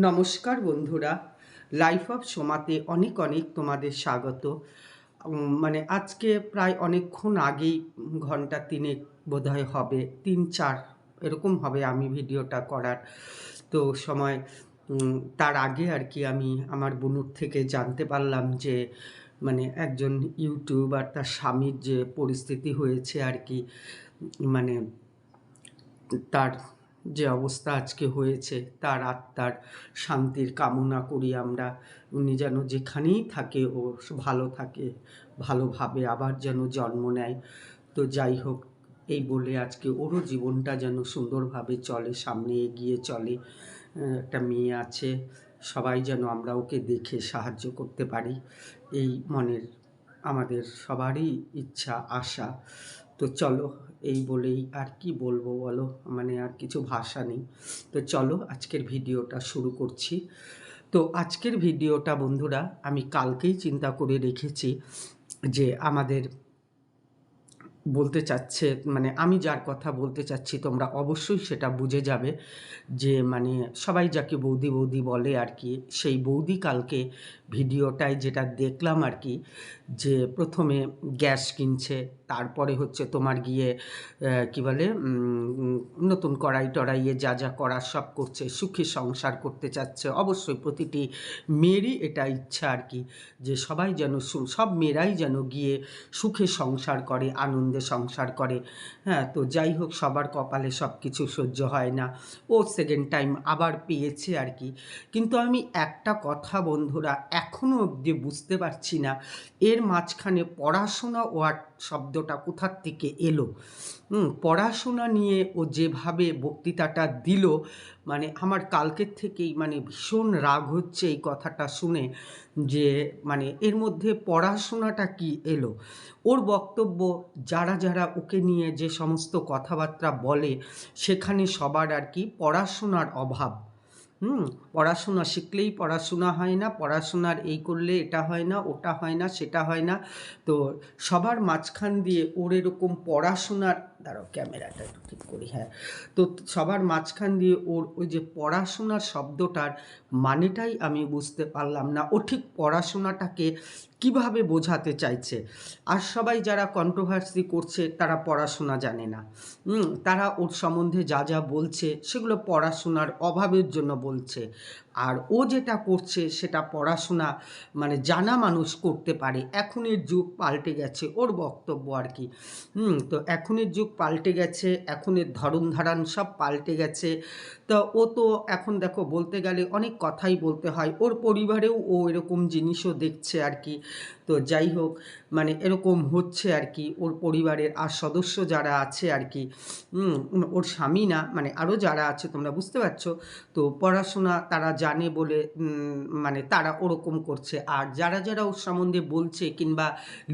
নমস্কার বন্ধুরা, life of সোমাতে অনেক অনেক তোমাদের স্বাগত। আজকে প্রায় অনেকক্ষণ আগেই ঘন্টা ৩ বোধহয় হবে, ৩-৪ এরকম হবে আমি ভিডিওটা করার তো সময়। তার আগে আর কি আমি আমার বোনুর থেকে জানতে পারলাম যে একজন ইউটিউবার তার স্বামীর যে পরিস্থিতি হয়েছে আর কি, মানে তার যে অবস্থা আজকে হয়েছে, তার আত্মার শান্তির কামনা করি আমরা। উনি যেন যেখানেই থাকে ও ভালো থাকে, ভালোভাবে আবার যেন জন্ম নেয়। তো যাই হোক, এই বলে আজকে ওরও জীবনটা যেন সুন্দরভাবে চলে, সামনে এগিয়ে চলে। একটা মেয়ে আছে, সবাই যেন আমরা ওকে দেখে সাহায্য করতে পারি, এই মনের আমাদের সবারই ইচ্ছা, আশা। তো চলো, এই বলেই আর কি বলবো বলো, আর কিছু ভাষা নেই। তো চলো আজকের ভিডিওটা শুরু করছি। তো আজকের ভিডিওটা বন্ধুরা আমি কালকেই চিন্তা করে রেখেছি যে আমাদের বলতে চাচ্ছে, আমি যার কথা বলতে চাচ্ছি তোমরা অবশ্যই সেটা বুঝে যাবে যে সবাই যাকে বৌদি বৌদি বলে আর কি, সেই বৌদি কালকে ভিডিওটায় যেটা দেখলাম আর কি, যে প্রথমে গ্যাস কিনছে, তারপরে হচ্ছে তোমার গিয়ে কি বলে নতুন কড়াই টড়াইয়ে যা যা করার সব করছে, সুখে সংসার করতে চাচ্ছে। অবশ্যই প্রতিটি মেয়েরই এটা ইচ্ছা আর কি, যে সবাই যেন সব মেয়েরাই যেন গিয়ে সুখে সংসার করে, আনন্দে সংসার করে। হ্যাঁ, তো যাই হোক, সবার কপালে সব কিছু সহ্য হয় না। ও সেকেন্ড টাইম আবার পেয়েছে আর কি। কিন্তু আমি একটা কথা বন্ধুরা এখনও অবধি বুঝতে পারছি না, এর মাঝখানে পড়াশোনা ওয়ার্ড শব্দটা কোথার থেকে এলো। পড়াশোনা নিয়ে ও যেভাবে বক্তৃতাটা দিল, আমার কালকের থেকেই ভীষণ রাগ হচ্ছে এই কথাটা শুনে, যে এর মধ্যে পড়াশোনাটা কি এলো। ওর বক্তব্য, যারা যারা ওকে নিয়ে যে সমস্ত কথাবার্তা বলে, সেখানে সবার আর কি পড়াশোনার অভাব। পড়াশোনা শিখলেই পড়াশোনা হয় না, পড়াশোনার এই করলে এটা হয় না, ওটা হয় না, সেটা হয় না। তো সবার মাঝখান দিয়ে ওর এরকম পড়াশোনার, দাঁড়াও ক্যামেরাটা একটু ঠিক করি, হ্যাঁ। তো সবার মাঝখান দিয়ে ওর ওই যে পড়াশোনার শব্দটার মানেটাই আমি বুঝতে পারলাম না, ও ঠিক পড়াশোনাটাকে কিভাবে বোঝাতে চাইছে। আর সবাই যারা কন্ট্রোভার্সি করছে তারা পড়াশোনা জানে না। তারা ওর সম্বন্ধে যা যা বলছে সেগুলো পড়াশোনার অভাবের জন্য বলছে। আর ও যেটা করছে সেটা পড়াশোনা জানা মানুষ করতে পারে। এখনের যুগ পাল্টে গেছে, ওর বক্তব্য আর কি। তো এখনের যুগ পাল্টে গেছে, এখনের ধরন ধারণ সব পাল্টে গেছে। তা ও তো এখন দেখো, বলতে গেলে অনেক কথাই বলতে হয়, ওর পরিবারেও ও এরকম জিনিসও দেখছে আর কি। তো যাই হোক, এরকম হচ্ছে আর কি, ওর পরিবারের আর সদস্য যারা আছে আর কি, ওর স্বামী না, আরও যারা আছে, তোমরা বুঝতে পারছো। তো পড়াশোনা তারা জানে বলে তারা ওরকম করছে। আর যারা যারা ওর সম্বন্ধে বলছে কিংবা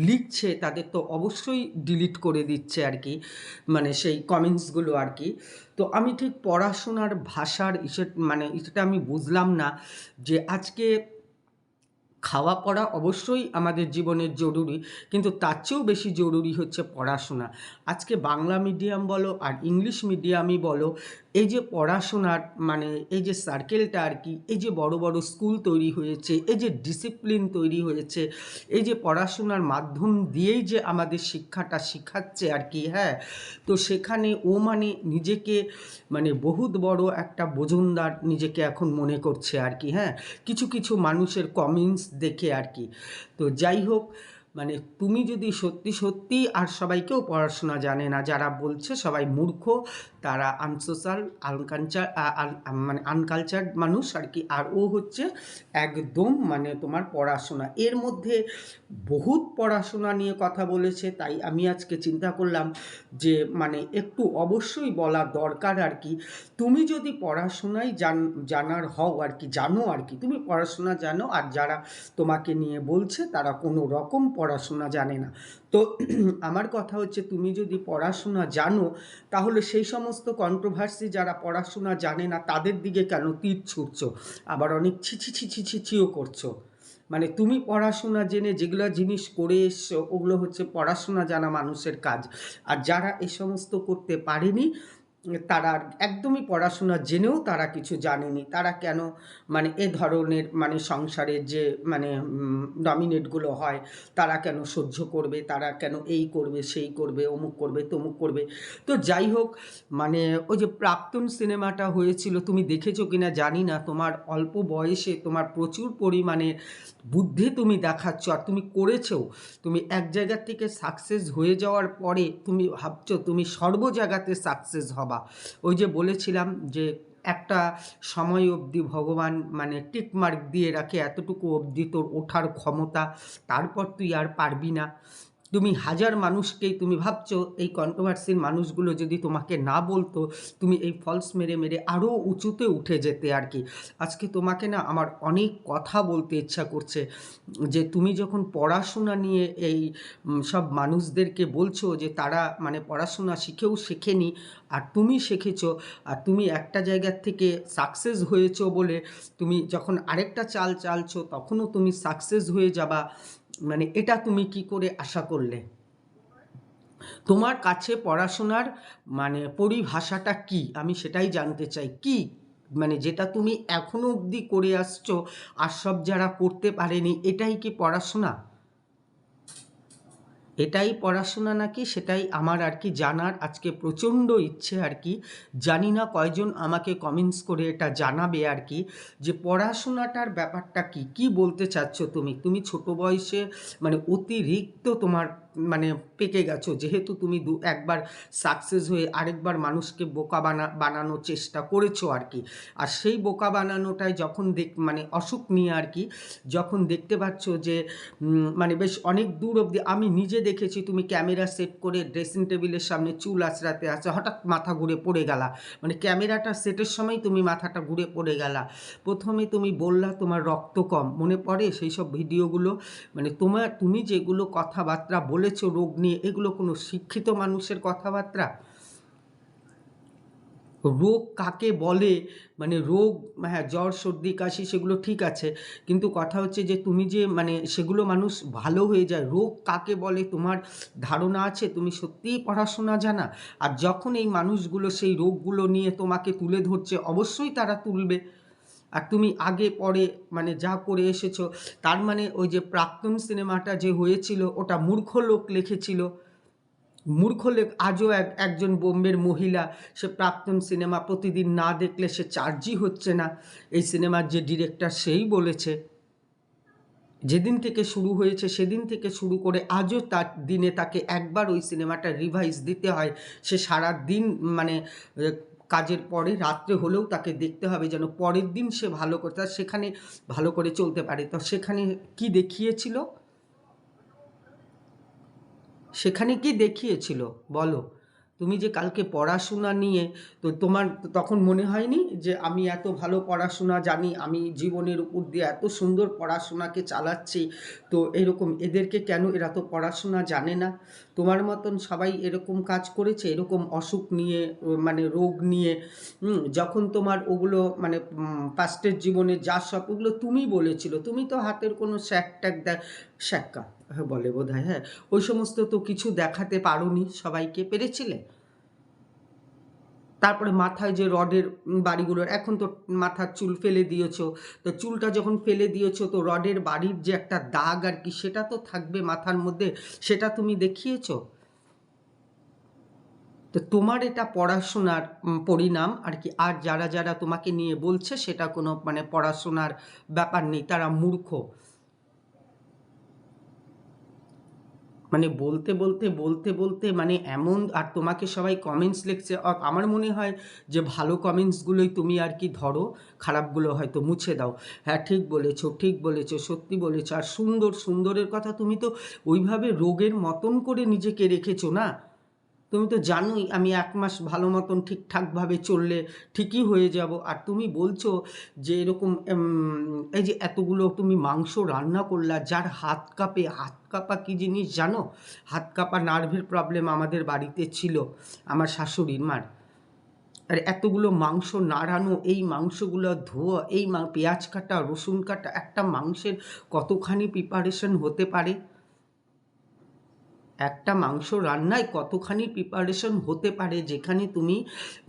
লিখছে, তাদের তো অবশ্যই ডিলিট করে দিচ্ছে আর কি, সেই কমেন্টসগুলো আর কি। তো আমি ঠিক পড়াশোনার ভাষার এটা আমি বুঝলাম না, যে আজকে খাওয়া পড়া অবশ্যই আমাদের জীবনের জরুরি, কিন্তু তার চেয়েও বেশি জরুরি হচ্ছে পড়াশোনা। আজকে বাংলা মিডিয়াম বলো আর ইংলিশ মিডিয়ামই বলো, এই যে পড়াশোনার এই যে সার্কেলটা আর কি, এই যে বড় বড় স্কুল তৈরি হয়েছে, এই যে ডিসিপ্লিন তৈরি হয়েছে, এই যে পড়াশোনার মাধ্যম দিয়েই যে আমাদের শিক্ষাটা শিখাচ্ছে আর কি, হ্যাঁ। তো সেখানে ও নিজেকে বহুত বড় একটা বোঝনদার নিজেকে এখন মনে করছে আর কি, হ্যাঁ, কিছু কিছু মানুষের কমেন্টস দেখে আর কি। তো যাই হোক, তুমি যদি সত্যি সত্যি, আর সবাইকেও পড়াশোনা জানে না, যারা বলছে সবাই মূর্খ, তারা আনসোশাল, আনকালচার্ড মানুষ আর কি। আর ও হচ্ছে একদম তোমার পড়াশোনা, এর মধ্যে বহুত পড়াশোনা নিয়ে কথা বলেছে। তাই আমি আজকে চিন্তা করলাম যে একটু অবশ্যই বলা দরকার আর কি। তুমি যদি পড়াশোনায় জানার হও আর কি, জানো আর কি, তুমি পড়াশোনা জানো, আর যারা তোমাকে নিয়ে বলছে তারা কোনো রকম পড়াশোনা জানে না। তো আমার কথা হচ্ছে, তুমি যদি পড়াশোনা জানো, তাহলে সেই সমস্ত কন্ট্রোভার্সি যারা পড়াশোনা জানে না তাদের দিকে কেন তীর ছুটছো, আবার অনেক ছিছি ছিছি ছিছিও করছো। তুমি পড়াশোনা জেনে যেগুলো জিনিস করে এসছো, ওগুলো হচ্ছে পড়াশোনা জানা মানুষের কাজ। আর যারা এই সমস্ত করতে পারেনি, তারা একদমই পড়াশোনা জেনেও তারা কিছু জানেনি। তারা কেন মানে এ ধরনের মানে সংসারের যে মানে ডমিনেটগুলো হয় তারা কেন সহ্য করবে, তারা কেন এই করবে সেই করবে, অমুক করবে তমুক করবে। তো যাই হোক, মানে ওই যে প্রাক্তন সিনেমাটা হয়েছিল, তুমি দেখেছো কিনা জানি না। তোমার অল্প বয়সে তোমার প্রচুর পরিমাণে বুদ্ধি তুমি দেখাচ্ছ, আর তুমি করেছো। তুমি এক জায়গার থেকে সাকসেস হয়ে যাওয়ার পরে তুমি ভাবছো তুমি সর্ব জায়গাতে সাকসেস হবা। ওই যে বলেছিলাম যে একটা সময় অবধি ভগবান মানে টিক মার্ক দিয়ে রাখে, এতটুকু অবধি তোর ওঠার ক্ষমতা, তারপর তুই আর পারবি না। তুমি হাজার মানুষকেই তুমি ভাবছো এই কন্ট্রোভার্সির মানুষগুলো যদি তোমাকে না বলতো, তুমি এই ফলস মেরে মেরে আরও উঁচুতে উঠে যেতে আর কি। আজকে তোমাকে না আমার অনেক কথা বলতে ইচ্ছা করছে, যে তুমি যখন পড়াশোনা নিয়ে এই সব মানুষদেরকে বলছো যে তারা মানে পড়াশোনা শিখেও শেখেনি, আর তুমি শিখেছো, আর তুমি একটা জায়গার থেকে সাকসেস হয়েছো বলে তুমি যখন আরেকটা চাল চালছো তখনও তুমি সাকসেস হয়ে যাবা, মানে এটা তুমি কি করে আশা করলে? তোমার কাছে পড়াশোনার মানে পরিভাষাটা কি, আমি সেটাই জানতে চাই। কি মানে যেটা তুমি এখনো অবধি করে আসছো আর সব যারা করতে পারেনি, এটাই কি পড়াশোনা? এটাই পড়াশোনা নাকি, সেটাই আমার আর কি জানার আজকে প্রচণ্ড ইচ্ছে আর কি। জানি না কয়জন আমাকে কমেন্টস করে এটা জানাবে আর কি, যে পড়াশোনাটার ব্যাপারটা কি, কি বলতে চাচ্ছ তুমি? তুমি ছোট বয়সে মানে অতিরিক্ত তোমার মানে পেকে গেছো, যেহেতু তুমি একবার সাকসেস হয়ে আরেকবার মানুষকে বোকা বানানোর চেষ্টা করেছো আর কি। আর সেই বোকা বানানোটাই যখন মানে অসুখ নিয়ে আর কি, যখন দেখতে পাচ্ছ যে মানে বেশ অনেক দূর অবধি, আমি নিজে দেখেছি তুমি ক্যামেরা সেট করে ড্রেসিং টেবিলের সামনে চুল আঁচড়াতে আছে, হঠাৎ মাথা ঘুরে পড়ে গেলা, মানে ক্যামেরাটা সেটের সময় তুমি মাথাটা ঘুরে পড়ে গেলা। প্রথমে তুমি বললা তোমার রক্ত কম, মনে পড়ে সেই সব ভিডিওগুলো? মানে তুমি যেগুলো কথাবার্তা বলেছো রোগ নিয়ে, এগুলো কোনো শিক্ষিত মানুষের কথাবার্তা? রোগ কাকে বলে, মানে রোগ, হ্যাঁ জ্বর সর্দি কাশি সেগুলো ঠিক আছে, কিন্তু কথা হচ্ছে যে তুমি যে মানে সেগুলো মানুষ ভালো হয়ে যায়, রোগ কাকে বলে তোমার ধারণা আছে? তুমি সত্যিই পড়াশোনা জানা? আর যখন এই মানুষগুলো সেই রোগগুলো নিয়ে তোমাকে তুলে ধরছে, অবশ্যই তারা তুলবে। আর তুমি আগে পরে মানে যা করে এসেছো, তার মানে ওই যে প্রাক্তন সিনেমাটা যে হয়েছিল ওটা মূর্খ লোক লিখেছিল। মূর্খ লেখ আজও একজন বোম্বের মহিলা, সে প্রাক্তন সিনেমা প্রতিদিন না দেখলে সে চার্জই হচ্ছে না। এই সিনেমার যে ডিরেক্টর সেই বলেছে, যেদিন থেকে শুরু হয়েছে সেদিন থেকে শুরু করে আজও তার দিনে তাকে একবার ওই সিনেমাটা রিভাইজ দিতে হয়। সে সারা দিন মানে কাজের পরে রাত্রে হলেও তাকে দেখতে হবে, যেন পরের দিন সে ভালো করে তার সেখানে ভালো করে চলতে পারে। তো সেখানে কি দেখিয়েছিল, সেখানে কি দেখিয়েছিল বলো? তুমি যে কালকে পড়াশোনা নিয়ে, তো তোমার তখন মনে হয়নি যে আমি এত ভালো পড়াশোনা জানি, আমি জীবনের উপর দিয়ে এত সুন্দর পড়াশোনাকে চালাচ্ছি, তো এরকম এদেরকে কেন, এরা তো পড়াশোনা জানে না? তোমার মতন সবাই এরকম কাজ করেছে, এরকম অসুখ নিয়ে মানে রোগ নিয়ে। যখন তোমার ওগুলো মানে পাস্টের জীবনে যা সব ওগুলো তুমি বলেছিল, তুমি তো হাতের কোনো শ্যাক ট্যাক শ্যাক্কা হ্যাঁ বলে বোধহয়, হ্যাঁ ওই সমস্ত তো কিছু দেখাতে পারোনি, সবাইকে পেরেছিলে? তারপরে মাথায় যে রডের বাড়িগুলোর, এখন তো মাথার চুল ফেলে দিয়েছো, তো চুলটা যখন ফেলে দিয়েছো তো রডের বাড়ির যে একটা দাগ আর কি, সেটা তো থাকবে মাথার মধ্যে, সেটা তুমি দেখিয়েছো। তো তোমার এটা পড়াশোনার পরিণাম আর কি। আর যারা যারা তোমাকে নিয়ে বলছে সেটা কোনো মানে পড়াশোনার ব্যাপার নেই, তারা মূর্খ। মানে বলতে বলতে বলতে বলতে মানে এমন, আর তোমাকে সবাই কমেন্টস লিখছে, আমার মনে হয় যে ভালো কমেন্টসগুলোই তুমি আর কি ধরো, খারাপগুলো হয়তো মুছে দাও। হ্যাঁ ঠিক বলেছো, ঠিক বলেছো, সত্যি বলেছো। আর সুন্দর সুন্দরের কথা তুমি তো ওইভাবে রোগের মতন করে নিজেকে রেখেছো না। তুমি তো জানোই আমি 1 মাস ভালো মতন ঠিকঠাকভাবে চললে ঠিকই হয়ে যাব। আর তুমি বলছো যে এরকম এই যে এতগুলো তুমি মাংস রান্না করলা, যার হাত কাঁপে, হাত কাঁপা কী জিনিস জানো? হাত কাঁপা নার্ভের প্রবলেম আমাদের বাড়িতে ছিল, আমার শাশুড়ির মার। আর এতগুলো মাংস নাড়ানো, এই মাংসগুলো ধোয়া, এই পেঁয়াজ কাটা, রসুন কাটা, একটা মাংসের কতখানি প্রিপারেশন হতে পারে? একটা মাংস রান্নায় কতখানি প্রিপারেশন হতে পারে, যেখানে তুমি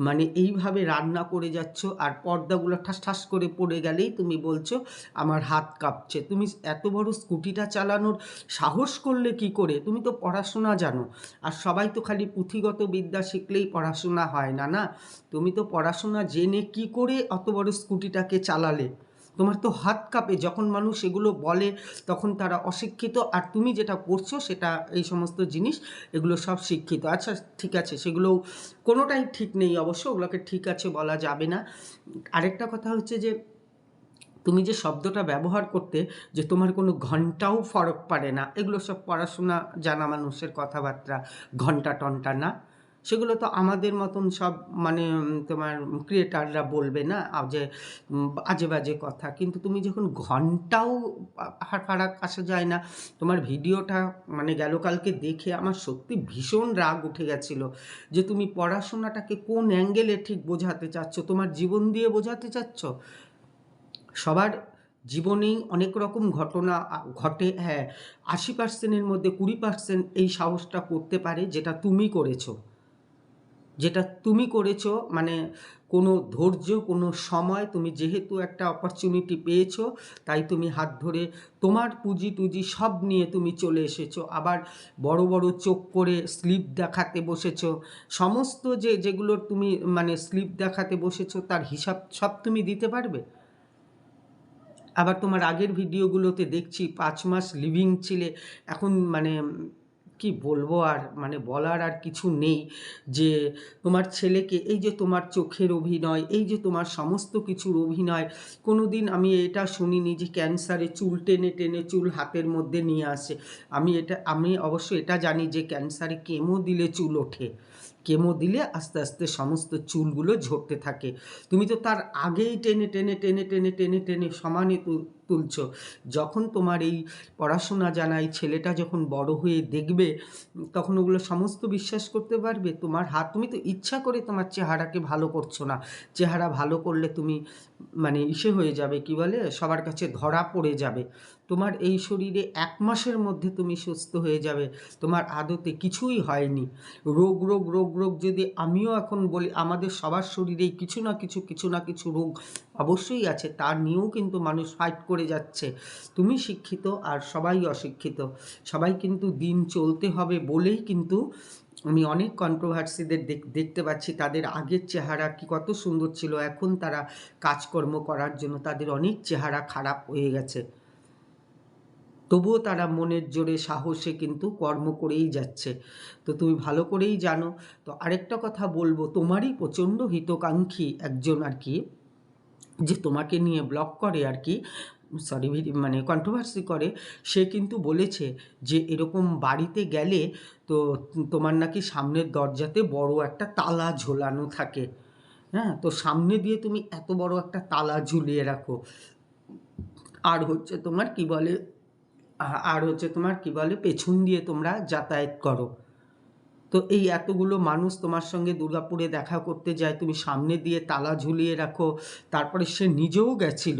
মানে এইভাবে রান্না করে যাচ্ছ আর পর্দাগুলো ঠাস ঠাস করে পড়ে গেলেই তুমি বলছো আমার হাত কাঁপছে। তুমি এত বড় স্কুটিটা চালানোর সাহস করলে কি করে? তুমি তো পড়াশোনা জানো, আর সবাই তো খালি পুঁথিগত বিদ্যা শিখলেই পড়াশোনা হয় না, না? তুমি তো পড়াশোনা জেনে কি করে অত বড় স্কুটিটাকে চালালে? তোমার তো হাত কাঁপে। যখন মানুষ এগুলো বলে তখন তারা অশিক্ষিত, আর তুমি যেটা করছো সেটা এই সমস্ত জিনিস এগুলো সব শিক্ষিত। আচ্ছা ঠিক আছে, সেগুলোও কোনোটাই ঠিক নেই অবশ্য, ওগুলোকে ঠিক আছে বলা যাবে না। আরেকটা কথা হচ্ছে যে তুমি যে শব্দটা ব্যবহার করতে, যে তোমার কোনো ঘন্টাও ফরক পড়ে না, এগুলো সব পড়াশোনা জানা মানুষের কথাবার্তা, ঘন্টা টন্টা না। সেগুলো তো আমাদের মতন সব মানে তোমার ক্রিয়েটাররা বলবে না যে আজে বাজে কথা। কিন্তু তুমি যখন ঘন্টাও ফারাক আসা যায় না, তোমার ভিডিওটা মানে গেল কালকে দেখে আমার সত্যি ভীষণ রাগ উঠে গেছিলো যে তুমি পড়াশোনাটাকে কোন অ্যাঙ্গেলে ঠিক বোঝাতে চাচ্ছ, তোমার জীবন দিয়ে বোঝাতে চাচ্ছ। সবার জীবনেই অনেক রকম ঘটনা ঘটে, হ্যাঁ 80%-এর মধ্যে 20% এই সাহসটা করতে পারে যেটা তুমি করেছো। যেটা তুমি করেছো মানে কোনো ধৈর্য, কোনো সময়, তুমি যেহেতু একটা অপরচুনিটি পেয়েছো তাই তুমি হাত ধরে তোমার পুঁজি টুজি সব নিয়ে তুমি চলে এসেছো। আবার বড় বড় চোখ করে স্লিপ দেখাতে বসেছো। সমস্ত যেগুলোর তুমি মানে স্লিপ দেখাতে বসেছো তার হিসাব সব তুমি দিতে পারবে? আবার তোমার আগের ভিডিওগুলোতে দেখছি 5 মাস লিভিং ছিলে। এখন মানে কি বলবো আর, মানে বলার আর কিছু নেই। যে তোমার ছেলেকে এই যে তোমার চোখের অভিনয়, এই যে তোমার সমস্ত কিছুর অভিনয়, কোনো দিন আমি এটা শুনিনি যে ক্যান্সারে চুল টেনে টেনে চুল হাতের মধ্যে নিয়ে আসে। আমি অবশ্য এটা জানি যে ক্যান্সারে কেমো দিলে চুল ওঠে, কেমো দিলে আস্তে আস্তে সমস্ত চুলগুলো ঝরতে থাকে। তুমি তো তার আগেই টেনে টেনে টেনে টেনে টেনে টেনে সমানে তুলছো। যখন তোমার এই পড়াশোনা জানা এই ছেলেটা যখন বড় হয়ে দেখবে, তখন ওগুলো সমস্ত বিশ্বাস করতে পারবে। তোমার হাত, তুমি তো ইচ্ছা করে তোমার চেহারাকে ভালো করছো না। চেহারা ভালো করলে তুমি মানে হয়ে যাবে, কি বলে, সবার কাছে ধরা পড়ে যাবে। তোমার এই শরীরে 1 মাসের মধ্যে তুমি সুস্থ হয়ে যাবে। তোমার আদতে কিছুই হয়নি। রোগ রোগ রোগ রোগ যদি আমিও এখন বলি, আমাদের সবার শরীরেই কিছু না কিছু কিছু না কিছু রোগ অবশ্যই আছে, তার নিয়েও কিন্তু মানুষ ফাইট করে যাচ্ছে। তুমি শিক্ষিত আর সবাই অশিক্ষিত, সবাই কিন্তু দিন চলতে হবে বলেই কিন্তু আমি অনেক কন্ট্রোভার্সিদের দেখতে পাচ্ছি। তাদের আগের চেহারা কি কত সুন্দর ছিল, এখন তারা কাজকর্ম করার জন্য তাদের অনেক চেহারা খারাপ হয়ে গেছে, তবুও তারা মনের জোরে সাহসে কিন্তু কর্ম করেই যাচ্ছে। তো তুমি ভালো করেই জানো। তো আরেকটা কথা বলবো, তোমারই প্রচণ্ড হিতকাঙ্ক্ষী একজন আর কি, যে তোমাকে নিয়ে ব্লগ করে আর কি, সরি মানে কন্ট্রোভার্সি করে, সে কিন্তু বলেছে যে এরকম বাড়িতে গেলে তো তোমার নাকি সামনের দরজাতে বড় একটা তালা ঝোলানো থাকে। হ্যাঁ, তো সামনে দিয়ে তুমি এত বড় একটা তালা ঝুলিয়ে রাখো। আর হচ্ছে তোমার কি বলে, পেছন দিয়ে তোমরা যাতায়াত করো। তো এই এতগুলো মানুষ তোমার সঙ্গে দুর্গাপুরে দেখা করতে যায়, তুমি সামনে দিয়ে তালা ঝুলিয়ে রাখো। তারপরে সে নিজেও গেছিল,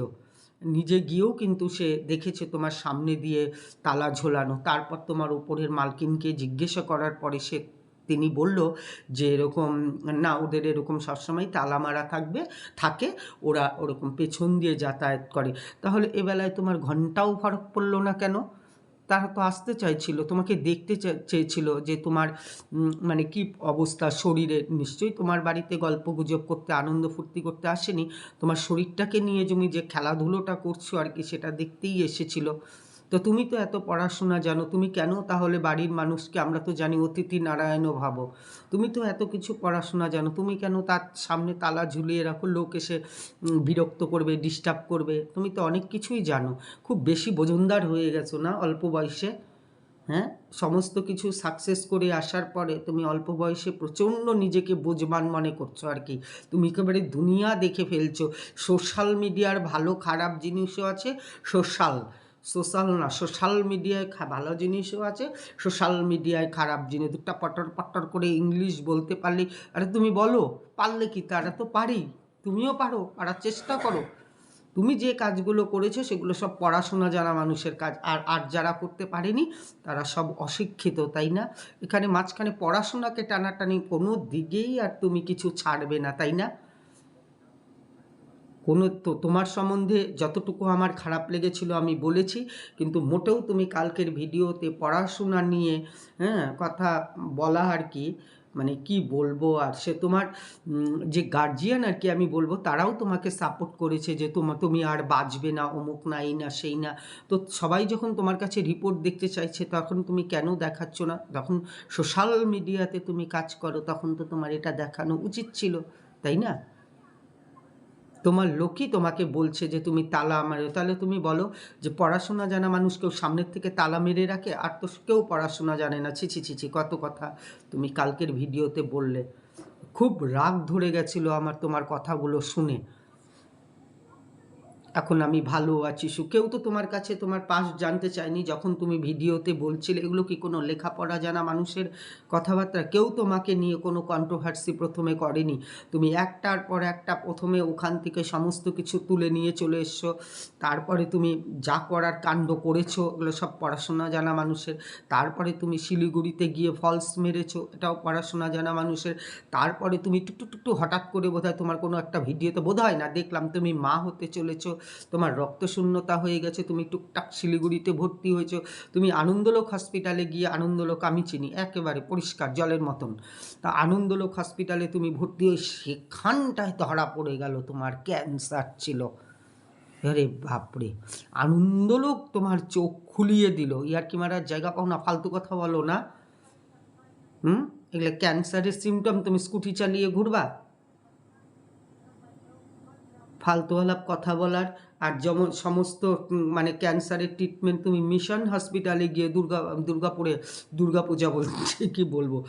নিজে গিয়েও কিন্তু সে দেখেছে তোমার সামনে দিয়ে তালা ঝোলানো। তারপর তোমার উপরের মালকিনকে জিজ্ঞাসা করার পরে তিনি বলল যে এরকম না, ওদের এরকম সবসময় তালা মারা থাকে, ওরা ওরকম পেছন দিয়ে যাতায়াত করে। তাহলে এবেলায় তোমার ঘন্টাও ফরক পড়লো না কেন? তারা তো আসতে চাইছিল, তোমাকে দেখতে চেয়েছিল যে তোমার মানে কি অবস্থা শরীরের। নিশ্চয়ই তোমার বাড়িতে গল্প গুজব করতে, আনন্দ ফুর্তি করতে আসেনি, তোমার শরীরটাকে নিয়ে তুমি যে খেলাধুলোটা করছো আর কি, সেটা দেখতেই এসেছিল। তো তুমি তো এত পড়াশোনা জানো, তুমি কেন তাহলে বাড়ির মানুষকে, আমরা তো জানি অতিথি নারায়ণ ভাব, তুমি তো এত কিছু পড়াশোনা জানো, তুমি কেন তার সামনে তালা ঝুলিয়ে রাখো? লোক এসে বিরক্ত করবে, ডিস্টার্ব করবে। তুমি তো অনেক কিছুই জানো, খুব বেশি বোজনদার হয়ে গেছো না অল্প বয়সে? হ্যাঁ, সমস্ত কিছু সাকসেস করে আসার পরে তুমি অল্প বয়সে প্রচণ্ড নিজেকে বোঝবান মনে করছো আর কি। তুমি একেবারে দুনিয়া দেখে ফেলছো। সোশ্যাল মিডিয়ার ভালো খারাপ জিনিসও আছে, সোশ্যাল মিডিয়ায় ভালো জিনিসও আছে, সোশ্যাল মিডিয়ায় খারাপ জিনিস। দুটা পটর পটর করে ইংলিশ বলতে পারলে, আরে তুমি বলো, পারলে কি, তারা তো পারি, তুমিও পারো, পারার চেষ্টা করো। তুমি যে কাজগুলো করেছো সেগুলো সব পড়াশোনা জানা মানুষের কাজ, আর আর যারা করতে পারেনি তারা সব অশিক্ষিত, তাই না? এখানে মাঝখানে পড়াশোনাকে টানাটানি কোনো দিকেই আর তুমি কিছু ছাড়বে না, তাই না? কোনো তো তোমার সম্বন্ধে যতটুকু আমার খারাপ লেগেছিল আমি বলেছি, কিন্তু মোটেও তুমি কালকের ভিডিওতে পড়াশোনা নিয়ে কথা বলা আর কি, মানে কি বলবো আর, সে তোমার যে গার্জিয়ান আর কি আমি বলবো, তারাও তোমাকে সাপোর্ট করেছে যে তুমি আর বাঁচবে না, অমুক না, এই না সেই না। তো সবাই যখন তোমার কাছে রিপোর্ট দেখতে চাইছে তখন তুমি কেন দেখাচ্ছ না? যখন সোশ্যাল মিডিয়াতে তুমি কাজ করো তখন তো তোমার এটা দেখানো উচিত ছিল, তাই না? তোমার লোকই তোমাকে বলছে যে তুমি তালা মারো, তাহলে তুমি বলো যে পড়াশোনা জানা মানুষ কেউ সামনের থেকে তালা মেরে রাখে? আর তো কেউ পড়াশোনা জানে না। ছি ছি ছি ছি, কত কথা তুমি কালকের ভিডিওতে বললে। খুব রাগ ধরে গেছিলো আমার তোমার কথাগুলো শুনে। এখন আমি ভালো আছি, কেউ তো তোমার কাছে তোমার পাস জানতে চায়নি যখন তুমি ভিডিওতে বলছিলে। এগুলো কি কোনো লেখাপড়া জানা মানুষের কথাবার্তা? কেউ তোমাকে নিয়ে কোনো কন্ট্রোভার্সি প্রথমে করেনি। তুমি একটার পর একটা প্রথমে ওখান থেকে সমস্ত কিছু তুলে নিয়ে চলে এসছো, তারপরে তুমি যা করার কাণ্ড করেছো এগুলো সব পড়াশোনা জানা মানুষের। তারপরে তুমি শিলিগুড়িতে গিয়ে ফলস মেরেছো, এটাও পড়াশোনা জানা মানুষের। তারপরে তুমি টুকটু টুকটু হঠাৎ করে বোধহয় তোমার কোনো একটা ভিডিওতে বোধহয় না দেখলাম তুমি মা হতে চলেছো, তোমার রক্তশূন্যতা হয়ে গেছে, তুমি টুকটাক শিলিগুড়িতে ভর্তি হয়েছো। তুমি আনন্দলোক হসপিটালে গিয়ে, আনন্দলোক আমি চিনি একেবারে পরিষ্কার জলের মতন, তা আনন্দলোক হসপিটালে তুমি ভর্তি হয়ে সেখানটায় ধরা পড়ে গেল তোমার ক্যান্সার ছিল। আরে বাপরে, আনন্দলোক তোমার চোখ খুলিয়ে দিল। ইয়ার কি মারার জায়গা পাও না, ফালতু কথা বলো না। এগুলো ক্যান্সারের সিমটম, তুমি স্কুটি চালিয়ে ঘুরবা? ফালতু আলাপ কথা বলার। আর যেমন সমস্ত মানে ক্যান্সারের ট্রিটমেন্ট তুমি মিশন হসপিটালে গিয়ে দুর্গাপুরে, দুর্গাপূজা বলছি কি বলবো,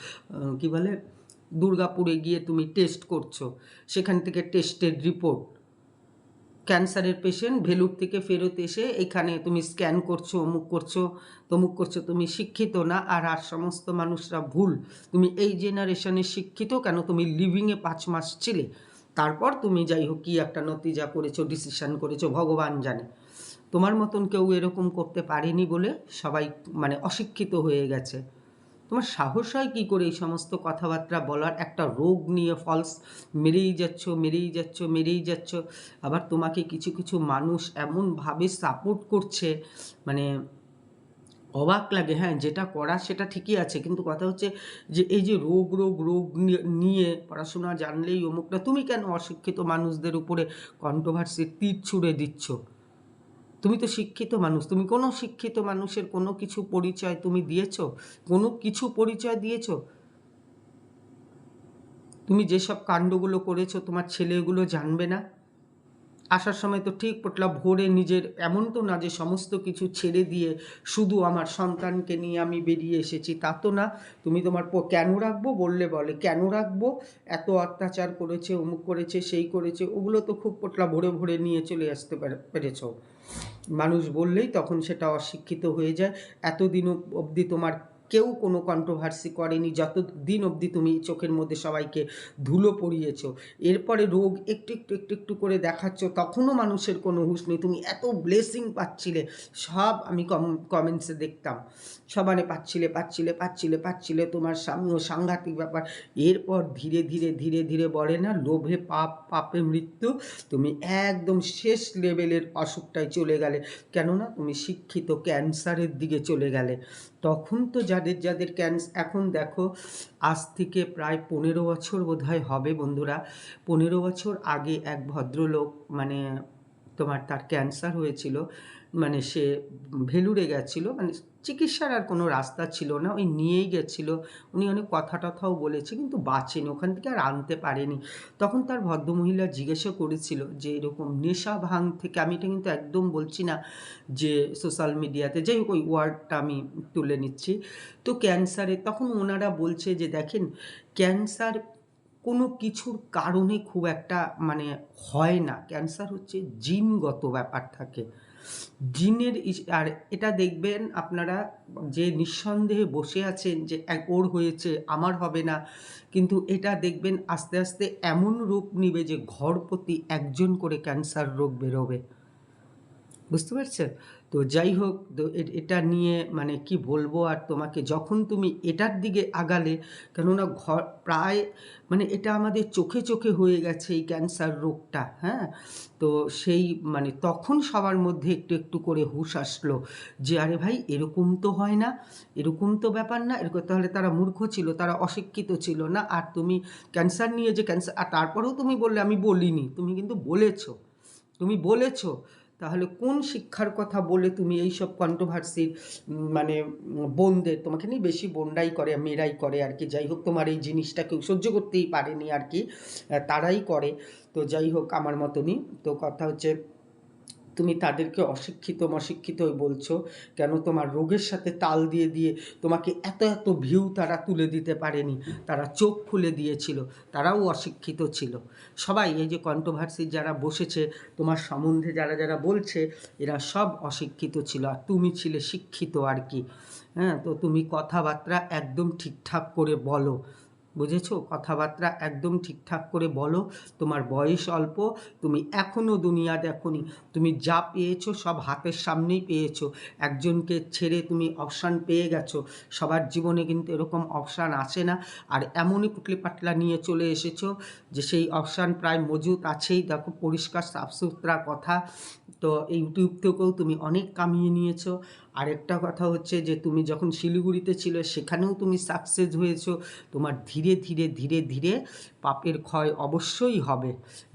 কি বলে, দুর্গাপুরে গিয়ে তুমি টেস্ট করছো, সেখান থেকে টেস্টের রিপোর্ট, ক্যান্সারের পেশেন্ট ভেলুর থেকে ফেরত এসে এখানে তুমি স্ক্যান করছো, অমুক করছো, তমুক করছো। তুমি শিক্ষিত না, আর আর সমস্ত মানুষরা ভুল। তুমি এই জেনারেশনে শিক্ষিত কেন? তুমি লিভিংয়ে 5 মাস ছিলে, তারপর তুমি যাই হোক কী একটা নতিজা করেছো, ডিসিশান করেছো, ভগবান জানে। তোমার মতন কেউ এরকম করতে পারেনি বলে সবাই মানে অশিক্ষিত হয়ে গেছে। তোমার সাহস হয় কী করে এই সমস্ত কথাবার্তা বলার? একটা রোগ নিয়ে ফলস মেরেই যাচ্ছ, মেরেই যাচ্ছ, মেরেই যাচ্ছ। আবার তোমাকে কিছু কিছু মানুষ এমনভাবে সাপোর্ট করছে, মানে অবাক লাগে। হ্যাঁ, যেটা করা সেটা ঠিকই আছে, কিন্তু কথা হচ্ছে যে এই যে রোগ রোগ রোগ নিয়ে পড়াশোনা জানলেই অমুক না, তুমি কেন অশিক্ষিত মানুষদের উপরে কন্ট্রোভার্সির তীর ছুঁড়ে দিচ্ছ? তুমি তো শিক্ষিত মানুষ, তুমি কোনো শিক্ষিত মানুষের কোনো কিছু পরিচয় তুমি দিয়েছো? কোনো কিছু পরিচয় দিয়েছো? তুমি যেসব কাণ্ডগুলো করেছো তোমার ছেলেগুলো জানবে না? আসার সময় তো ঠিক পটলা ভোরে নিজের, এমন তো না যে সমস্ত কিছু ছেড়ে দিয়ে শুধু আমার সন্তানকে নিয়ে আমি বেরিয়ে এসেছি, তা তো না। তুমি তোমার কেন রাখবো বললে বলে, কেন রাখবো, এত অত্যাচার করেছে, অমুক করেছে, সেই করেছে, ওগুলো তো খুব পটলা ভরে ভরে নিয়ে চলে আসতে পেরেছো। মানুষ বললেই তখন সেটা অশিক্ষিত হয়ে যায়। এতদিন অবধি তোমার কেউ কোনো কন্ট্রোভার্সি করেনি, যতদিন অবধি তুমি চোখের মধ্যে সবাইকে ধুলো পরিয়েছো। এরপরে রোগ একটু একটু একটু একটু করে দেখাচ্ছ, তখনও মানুষের কোনো হুঁশ নেই। তুমি এত ব্লেসিং পাচ্ছিলে, সব আমি কমেন্টসে দেখতাম, সবানে পাচ্ছিলে পাচ্ছিলে পাচ্ছিলে পাচ্ছিলে, তোমার স্বামীও সাংঘাতিক ব্যাপার। এরপর ধীরে ধীরে ধীরে ধীরে বলে না, লোভে পাপ, পাপে মৃত্যু, তুমি একদম শেষ লেভেলের অসুখটায় চলে গেলে। কেননা তুমি শিক্ষিত, ক্যান্সারের দিকে চলে গেলে। তখন তো যাদের যাদের এখন দেখো, আজ থেকে প্রায় 15 বছর বোধহয় হবে বন্ধুরা, 15 বছর আগে এক ভদ্রলোক, মানে তোমার তার ক্যান্সার হয়েছিল, মানে সে ভেলুরে গেছিলো, মানে চিকিৎসার আর কোনো রাস্তা ছিল না, ওই নিয়েই গেছিলো। উনি অনেক কথা টথাও বলেছে কিন্তু বাঁচেনি, ওখান থেকে আর আনতে পারেনি। তখন তার ভদ্রমহিলা জিজ্ঞাসা করেছিল যে এরকম নেশা ভাঙ থেকে, আমি এটা কিন্তু একদম বলছি না যে সোশ্যাল মিডিয়াতে, যাই হোক ওই ওয়ার্ডটা আমি তুলে নিচ্ছি। তো ক্যান্সারে তখন ওনারা বলছে যে দেখেন, ক্যান্সার কোনো কিছুর কারণে খুব একটা মানে হয় না, ক্যান্সার হচ্ছে জিনগত ব্যাপার থাকে। জিনের আর এটা দেখবেন আপনারা, যে নিঃসন্দেহে বসে আছেন যে ওর হয়েছে আমার হবে না, কিন্তু এটা দেখবেন আস্তে আস্তে এমন রূপ নিবে যে ঘর প্রতি একজন করে ক্যান্সার রোগ বেরোবে। বুঝতে পারছেন? তো যাই হোক, তো এটা নিয়ে মানে কি বলবো আর তোমাকে, যখন তুমি এটার দিকে আগালে, কেননা ঘর প্রায় মানে এটা আমাদের চোখে চোখে হয়ে গেছে এই ক্যান্সার রোগটা, হ্যাঁ? তো সেই মানে তখন সবার মধ্যে একটু একটু করে হুঁশ আসলো যে আরে ভাই এরকম তো হয় না, এরকম তো ব্যাপার না, এরকম তাহলে তারা মূর্খ ছিল, তারা অশিক্ষিত ছিল না। আর তুমি ক্যান্সার নিয়ে যে ক্যান্সার, আর তারপরেও তুমি বললে আমি বলিনি, তুমি কিন্তু বলেছো, তুমি বলেছো। তাহলে কোন শিক্ষার কথা বলে তুমি এই সব কন্ট্রোভার্সির মানে বোনদের, তোমাকে নিয়ে বেশি বোনরাই করে, মেয়েরাই করে আর কি, যাই হোক তোমার এই জিনিসটা কেউ সহ্য করতেই পারেনি আর কি, তারাই করে। তো যাই হোক আমার মতনই তো কথা হচ্ছে, তুমি তাদেরকে অশিক্ষিত বলছো কেন? তোমার রোগের সাথে তাল দিয়ে দিয়ে তোমাকে এত এত ভিউ তারা তুলে দিতে পারেনি, তারা চোখ খুলে দিয়েছিল, তারাও অশিক্ষিত ছিল। সবাই এই যে কন্ট্রোভার্সি যারা বসেছে তোমার সম্বন্ধে, যারা যারা বলছে, এরা সব অশিক্ষিত ছিল, আর তুমি ছিলে শিক্ষিত আর কি। হ্যাঁ, তো তুমি কথাবার্তা একদম ঠিকঠাক করে বলো, বুঝেছো? কথাবার্তা একদম ঠিকঠাক করে বলো। তোমার বয়স অল্প, তুমি এখনও দুনিয়া দেখোনি, তুমি যা পেয়েছো সব হাতের সামনেই পেয়েছো। একজনকে ছেড়ে তুমি অপশান পেয়ে গেছো, সবার জীবনে কিন্তু এরকম অপশান আসে না। আর এমনই পুটলি পাটলা নিয়ে চলে এসেছো যে সেই অপশান প্রায় মজুদ আছেই, দেখো পরিষ্কার সাফসুতরা কথা। তো ইউটিউব থেকেও তুমি অনেক কামিয়ে নিয়েছো। আরেকটা কথা হচ্ছে যে তুমি যখন শিলিগুড়িতে ছিলে সেখানেও তুমি সাকসেস হয়েছো। তোমার ধীরে ধীরে ধীরে ধীরে পাপের ক্ষয় অবশ্যই হবে।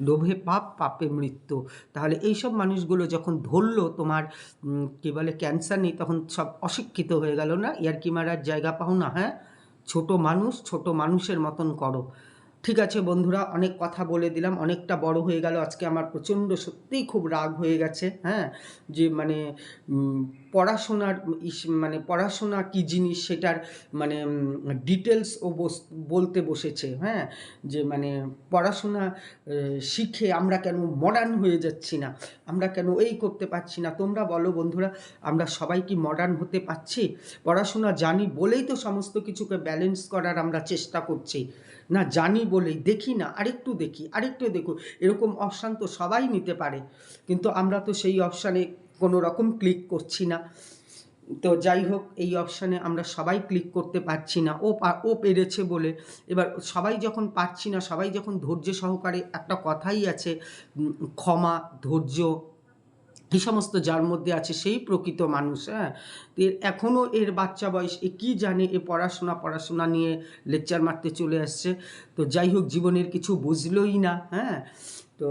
লোভে পাপ, পাপে মৃত্যু। তাহলে এইসব মানুষগুলো যখন ধরলো তোমার কী বলে ক্যান্সার নেই, তখন সব অশিক্ষিত হয়ে গেল না? ইয়ার্কি মারার জায়গা পাও না? হ্যাঁ, ছোট মানুষ ছোট মানুষের মতন করো। ঠিক আছে বন্ধুরা, অনেক কথা বলে দিলাম, অনেকটা বড় হয়ে গেল আজকে। আমার প্রচণ্ড সত্যিই খুব রাগ হয়ে গেছে, হ্যাঁ, যে মানে পড়াশোনার মানে পড়াশোনা কী জিনিস সেটার মানে ডিটেলস ও বলতে বসেছে, হ্যাঁ, যে মানে পড়াশোনা শিখে আমরা কেন মডার্ন হয়ে যাচ্ছি না, আমরা কেন এই করতে পারছি না। তোমরা বলো বন্ধুরা, আমরা সবাই কি মডার্ন হতে পারছি? পড়াশোনা জানি বলেই তো সমস্ত কিছুকে ব্যালেন্স করার আমরা চেষ্টা করছি না, জানি বলেই দেখি না, আরেকটু দেখি, আরেকটু দেখো, এরকম অপশান তো সবাই নিতে পারে, কিন্তু আমরা তো সেই অপশানে কোনো রকম ক্লিক করছি না। তো যাই হোক, এই অপশানে আমরা সবাই ক্লিক করতে পারছি না, ও পেরেছে বলে। এবার সবাই যখন পারছি না, সবাই যখন ধৈর্য সহকারে, একটা কথাই আছে, ক্ষমা, ধৈর্য, এই সমস্ত যার মধ্যে আছে সেই প্রকৃত মানুষ। হ্যাঁ, এখনও এর বাচ্চা বয়স, এ কী জানে, এ পড়াশোনা নিয়ে লেকচার মারতে চলে আসছে। তো যাই হোক, জীবনের কিছু বুঝলোই না। হ্যাঁ, তো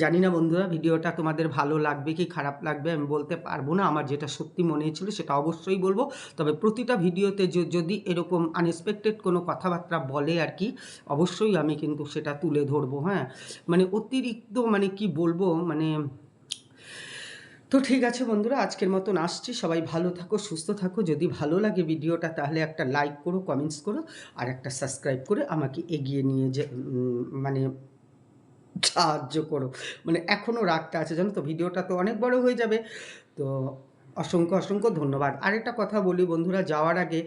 জানি না বন্ধুরা, ভিডিওটা তোমাদের ভালো লাগবে কি খারাপ লাগবে আমি বলতে পারবো না। আমার যেটা সত্যি মনে ছিল সেটা অবশ্যই বলবো। তবে প্রতিটা ভিডিওতে যদি এরকম আনএক্সপেক্টেড কোনো কথাবার্তা বলে আর কি, অবশ্যই আমি কিন্তু সেটা তুলে ধরবো। হ্যাঁ, মানে অতিরিক্ত মানে কি বলবো মানে। তো ঠিক আছে বন্ধুরা, আজকের মতন আসছি। সবাই ভালো থাকো, সুস্থ থাকো। যদি ভালো লাগে ভিডিওটা তাহলে একটা লাইক করো, কমেন্টস করো, আর একটা সাবস্ক্রাইব করে আমাকে এগিয়ে নিয়ে যে মানে সাহায্য করো। মানে এখনও রাগটা আছে জানো তো, ভিডিওটা তো অনেক বড় হয়ে যাবে। তো অসংখ্য অসংখ্য ধন্যবাদ। আরেকটা কথা বলি বন্ধুরা যাওয়ার আগে,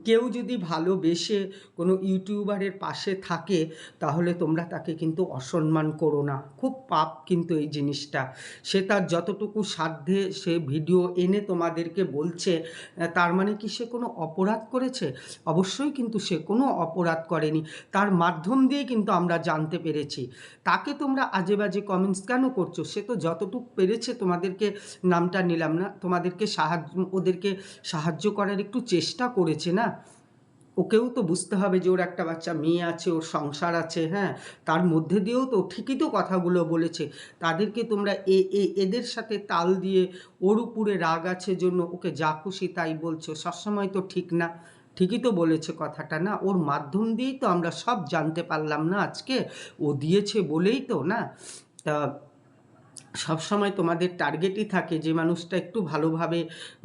কেউ যদি ভালোবেসে কোনো ইউটিউবারের পাশে থাকে তাহলে তোমরা তাকে কিন্তু অসম্মান করো না, খুব পাপ কিন্তু এই জিনিসটা। সে তার যতটুকু সাধ্যে সে ভিডিও এনে তোমাদেরকে বলছে, তার মানে কি সে কোনো অপরাধ করেছে? অবশ্যই কিন্তু সে কোনো অপরাধ করেনি। তার মাধ্যম দিয়ে কিন্তু আমরা জানতে পেরেছি। তাকে তোমরা আজে বাজে কমেন্টস কেন করছো? সে তো যতটুকু পেরেছে তোমাদেরকে, নামটা নিলাম না, তোমাদেরকে ওদেরকে সাহায্য করার একটু চেষ্টা করেছে না? ওকেও তো বুঝতে হবে যে ওর একটা বাচ্চা মেয়ে আছে, ওর সংসার আছে। হ্যাঁ, তার মধ্যে দিয়েও তো ঠিকই তো কথাগুলো বলেছে। তাদেরকে তোমরা এদের সাথে তাল দিয়ে ওর উপরে রাগ আছে জন্য ওকে যা খুশি তাই বলছো, সবসময় তো ঠিক না। ঠিকই তো বলেছে কথাটা না, ওর মাধ্যম দিয়েই তো আমরা সব জানতে পারলাম না আজকে, ও দিয়েছে বলেই তো না। তা সবসময় তোমাদের টার্গেটই থাকে যে মানুষটা একটু ভালোভাবে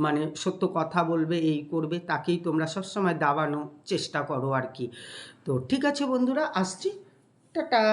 মানে সত্য কথা বলবে, এই করবে, তাকেই তোমরা সবসময় দাবানোর চেষ্টা করো আর কি। তো ঠিক আছে বন্ধুরা, আসছি, টাটা।